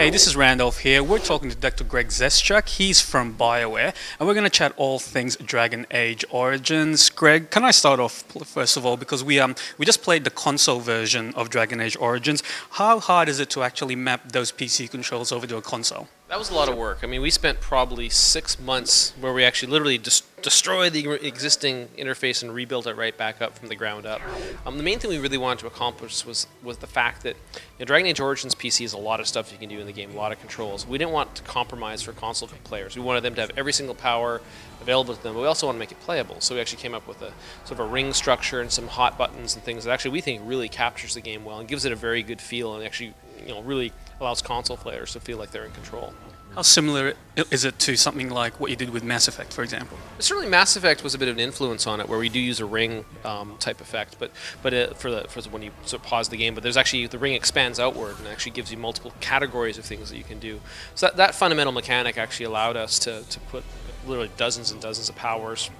Hey, this is Randolph here. We're talking to Dr. Greg Zeschuk. He's from BioWare, and we're going to chat all things Dragon Age Origins. Greg, can I start off first of all, because we just played the console version of Dragon Age Origins. How hard is it to actually map those PC controls over to a console? That was a lot of work. I mean, we spent probably 6 months where we actually literally just destroyed the existing interface and rebuilt it right back up from the ground up. The main thing we really wanted to accomplish was the fact that Dragon Age Origins PC is a lot of stuff you can do in the game, a lot of controls. We didn't want to compromise for console players. We wanted them to have every single power available to them, but we also want to make it playable. So we actually came up with a sort of a ring structure and some hot buttons and things that actually we think really captures the game well and gives it a very good feel and actually really allows console players to feel like they're in control. How similar is it to something like what you did with Mass Effect, for example? Certainly, Mass Effect was a bit of an influence on it, where we do use a ring type effect, but for when you sort of pause the game. But there's actually the ring expands outward and actually gives you multiple categories of things that you can do. So that fundamental mechanic actually allowed us to put literally dozens and dozens of powers.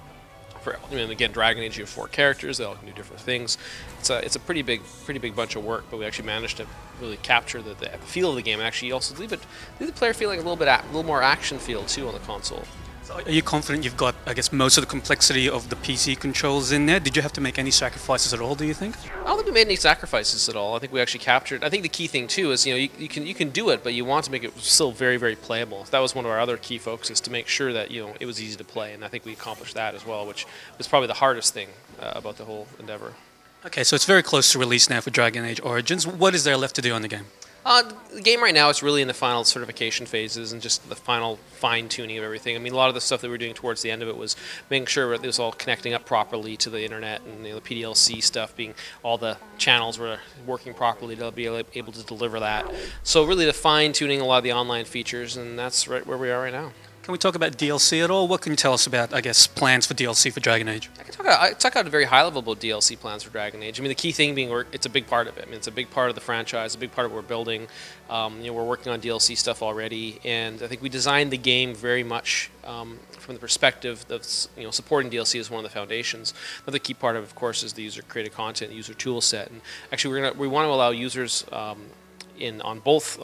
Again, Dragon Age, you have 4 characters; they all can do different things. It's a pretty big bunch of work, but we actually managed to really capture the feel of the game and actually also leave the player feeling a little more action feel too on the console. So are you confident you've got, I guess, most of the complexity of the PC controls in there? Did you have to make any sacrifices at all, do you think? I don't think we made any sacrifices at all. I think we actually captured. I think the key thing too is you can do it, but you want to make it still very, very playable. That was one of our other key focuses, to make sure that it was easy to play, and I think we accomplished that as well, which was probably the hardest thing about the whole endeavor. Okay, so it's very close to release now for Dragon Age Origins. What is there left to do on the game? The game right now is really in the final certification phases and just the final fine-tuning of everything. I mean, a lot of the stuff that we were doing towards the end of it was making sure it was all connecting up properly to the internet, and the PDLC stuff being all the channels were working properly to be able to deliver that. So really the fine-tuning a lot of the online features, and that's right where we are right now. Can we talk about DLC at all? What can you tell us about, I guess, plans for DLC for DragonAge? I can talk at a very high level about DLC plans for Dragon Age. I mean, the key thing being it's a big part of it. I mean, it's a big part of the franchise, a big part of what we're building. We're working on DLC stuff already, and I think we designed the game very much from the perspective of supporting DLC as one of the foundations. Another key part of course, is the user-created content, user tool set, and actually we want to allow users on both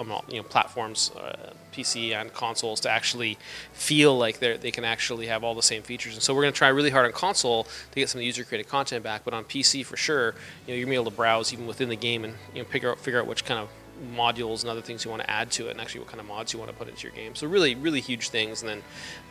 platforms, PC and consoles, to actually feel like they can actually have all the same features. And so we're going to try really hard on console to get some of the user-created content back, but on PC for sure, you're going to be able to browse even within the game and figure out which kind of modules and other things you want to add to it, and actually what kind of mods you want to put into your game. So really, really huge things, and then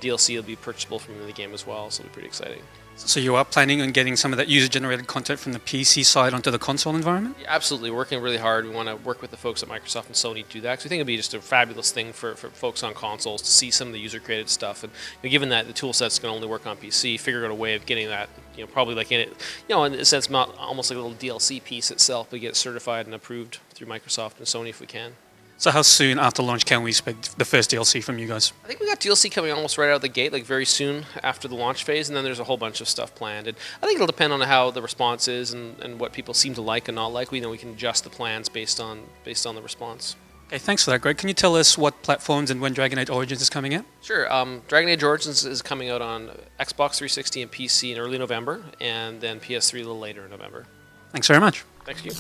DLC will be purchasable from the game as well, so it'll be pretty exciting. So you are planning on getting some of that user-generated content from the PC side onto the console environment? Yeah, absolutely. We're working really hard. We want to work with the folks at Microsoft and Sony to do that, because we think it'd be just a fabulous thing for folks on consoles to see some of the user-created stuff. And given that the tool set's going to only work on PC, figure out a way of getting that, probably like in it, in a sense, not almost like a little DLC piece itself, but get it certified and approved through Microsoft and Sony if we can. So how soon after launch can we expect the first DLC from you guys? I think we got DLC coming almost right out of the gate, like very soon after the launch phase, and then there's a whole bunch of stuff planned. And I think it'll depend on how the response is and what people seem to like and not like. We can adjust the plans based on the response. Okay, thanks for that, Greg. Can you tell us what platforms and when Dragon Age Origins is coming out? Sure. Dragon Age Origins is coming out on Xbox 360 and PC in early November, and then PS3 a little later in November. Thanks very much. Thank you.